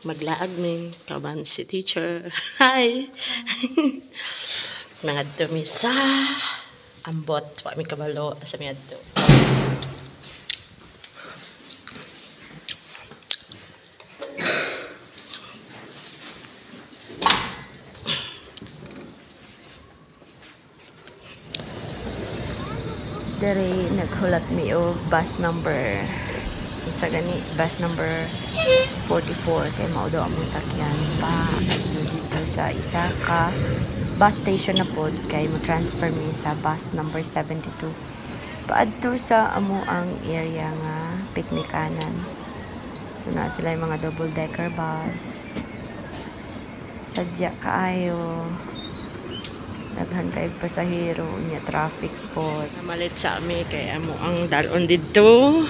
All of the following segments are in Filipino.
maglaag mi kaban si teacher. Hi. Mga dumi sa ambot wa mi kabalo sa mi adto. Dere naghulat mi og bus number sa gani bus number 44 kay mao daw among sakyan pa dito sa isa ka bus station na pod kay mo transfer mi sa bus number 72 paadto sa amo ang area nga piknikanan. So na sila yung mga double decker bus. Sadya kaayo. Daghan kay pasahero nya traffic po. Namalit sa ami kay amo ang dalon didto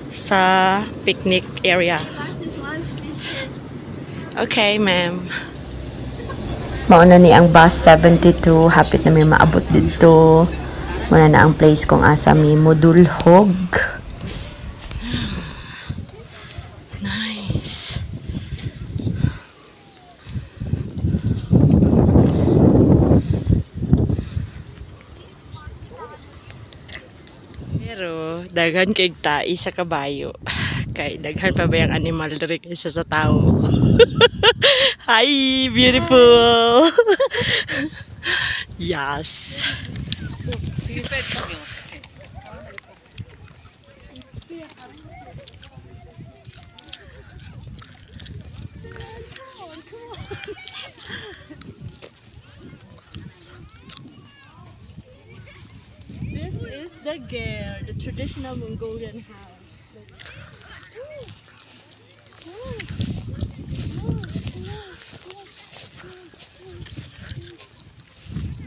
sa picnic area. Okay, ma'am. Mauna ni ang bus 72, hapit na may maabot dito. Muna na ang place kung asa mi modulhog. Nice. Pero daghan kay tai sa kabayo. Kay daghan pa ba yung animal diri kaysa sa tao. Hi, beautiful. Yes. This is the ger, the traditional Mongolian house.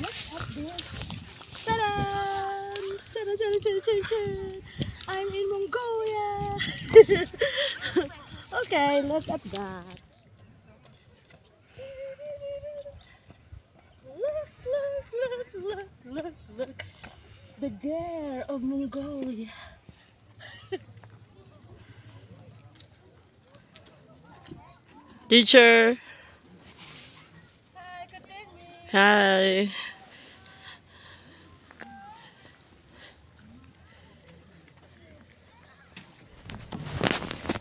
Look up there. Ta-da! Ta-da, ta-da, ta-da, ta-da. I'm in Mongolia. Okay, look at that. Look. The ger of Mongolia. Teacher. Hi, good evening. Hi.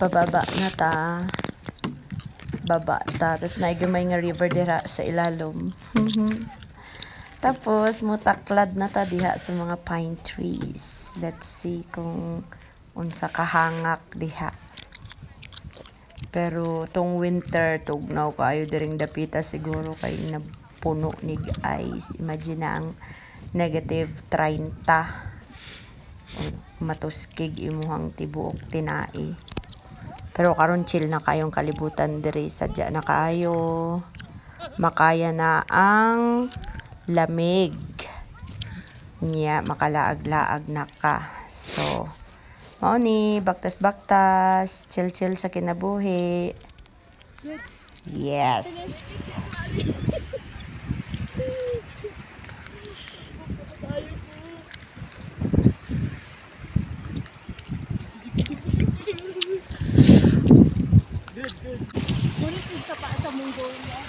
Pababa na ta. Baba ta. Tapos naigumay nga river dira sa ilalom. Tapos mutaklad na ta diha sa mga pine trees. Let's see kung unsa kahangak diha. Pero tong winter tugnaw kaayo diring dapita siguro kay napuno nig ice. Imagine na ang negative 30 o matuskig imuhang tibuok tinai. Pero karon chill na kayong kalibutan diri, sadya na kayo makaya na ang lamig niya, makalaag-laag na ka. So mao ni baktas-baktas, chill sa kinabuhi. Yes. Good. Ngunit yung sa pa sa Mongolia.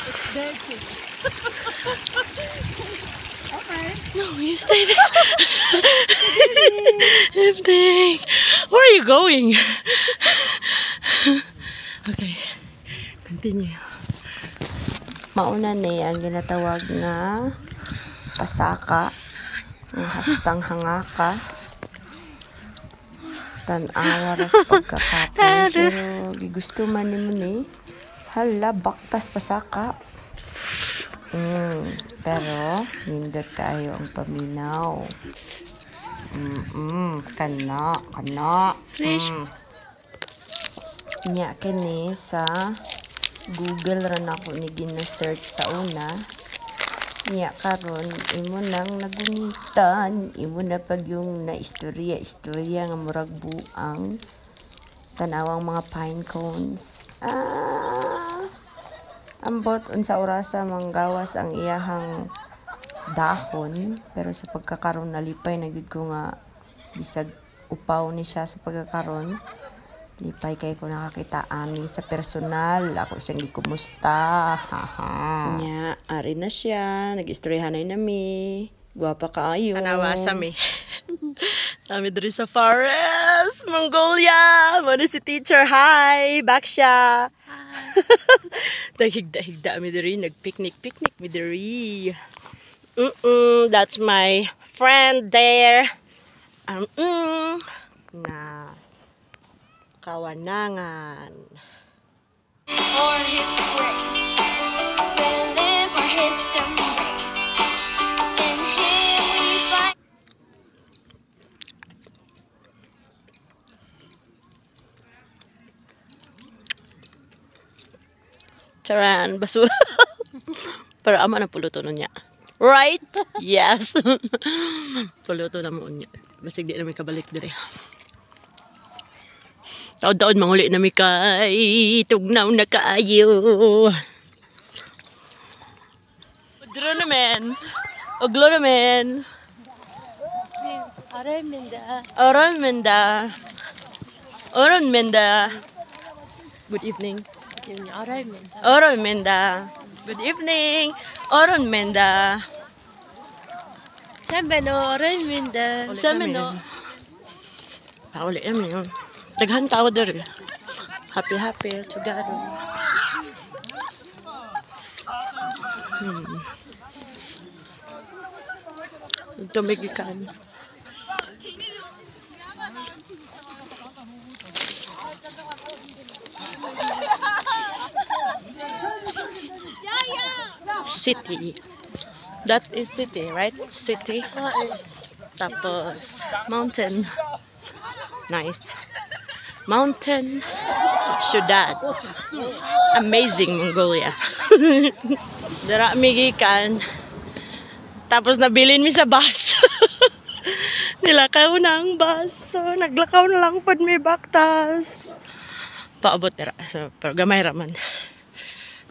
It's dirty. Okay. No, you stay there. Evening. Where are you going? Okay. Continue. Mauna ni ang ginatawag na pasaka. Ang hastang hangaka. Tan-awa ras pagkakapon. Pero gusto man ni mo ni. Hala, baktas pasaka. Pero nindot kayo ang paminaw. Kana. Nya kini sa Google ran ako ni gina-search sa una. Nya karon imo nang nagunitan, imo na pag yung na istorya nga murag buang tanawang mga pine cones. Ambot unsa orasa manggawas ang iyahang dahon, pero sa pagkakaroon nalipay na gid ko nga bisag upaw ni siya sa pagkakaroon. Lipay kay ko nakakita ani sa personal. Ako siyang gikumusta. Haha. Nya, ari na siya. Nag-istoryahan na nami. Guwapa kaayo. Anawasa mi. Kami diri sa forest, Mongolia. Muna si teacher. Hi! Back siya. Naghigda-higda mi diri. Nag-picnic mi diri. That's my friend there. Na kawanangan. For His grace, we live for His embrace. In Him we find. Charan, basura. Para ama na puluto nun niya. Right? Yes. Puluto na mo niya. Basig di na may kabalik diri. Taon-taon manguli na may kay tugnaw na kaayo. Udro naman. Uglo naman. Aray Minda. Oron Menda. Oron Menda. Good evening. Aray Minda. Oron Menda. Good evening. Oron Menda. Sameno, Aray Minda. Sameno. Pauli naman yun. Daghan tao diri. Happy together. Tumigikan. City. That is city, right? City. Tapos mountain. Nice. Mountain. Syudad. Amazing Mongolia. Dara migikan. Tapos nabilin mi sa bus. Nilakaw na ang bus. So, naglakaw na lang pod may baktas. Paabot dira. So, pero gamay raman.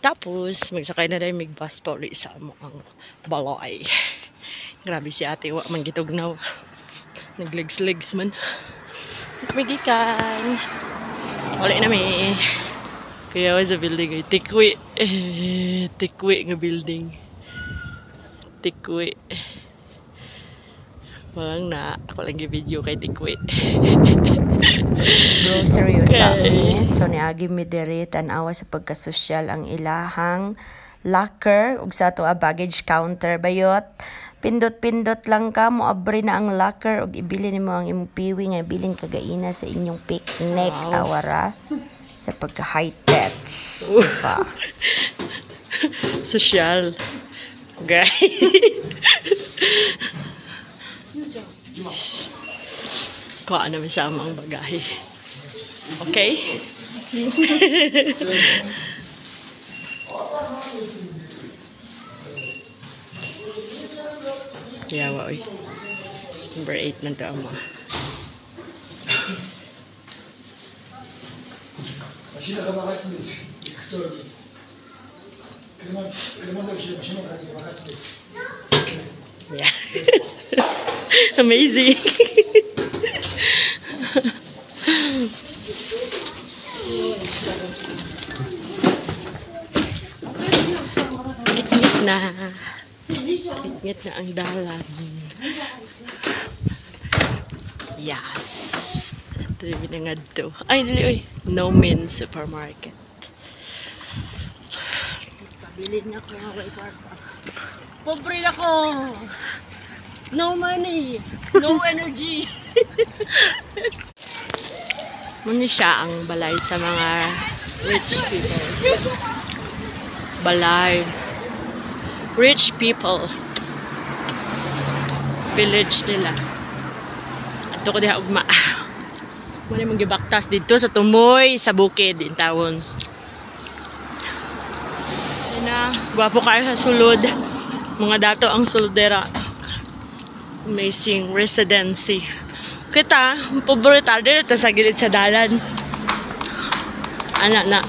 Tapos, magsakay na rin may bus pa ulit sa mo ang balay. Grabe si ate, wa man gitugnaw. Naglegs-legs man. Namigikan. Ulit na may. Kaya ako sa building ay tikwi. Tikwi nga building. Tikwi. Parang na, ako lang yung video kay tikwi. Grocery usami. So niagi mi diri tan-awa sa pagkasosyal ang ilahang locker ug sa ato a baggage counter bayot. Pindot-pindot lang ka mo abri na ang locker ug ibili nimo ang imong piwi nga bilin kagaina sa inyong picnic. Wow. Awara sa pagka high tech. Pa. Social. Okay. Kuha namin sa amang bagahe. Okay? Yawa, oy. Number 8 na ito, ama. Yeah. Amazing. Ikit na. Ikit na ang dalan. Yes. Dili na nga to. Ay, dili, oy. No Min Supermarket. Pabilin na ko nga kay Parpa. Pobre ako. No money. No energy. Muna siya ang balay sa mga rich people. Balay. Rich people. Village nila. Ato ko diha ugma. Muna mong gibaktas dito sa tumoy sa bukid in tawon. Na, gwapo kayo sa sulod. Mga dato ang suldera. Amazing residency. Kita, pobre tayo sa gilid sa dalan. Anak na.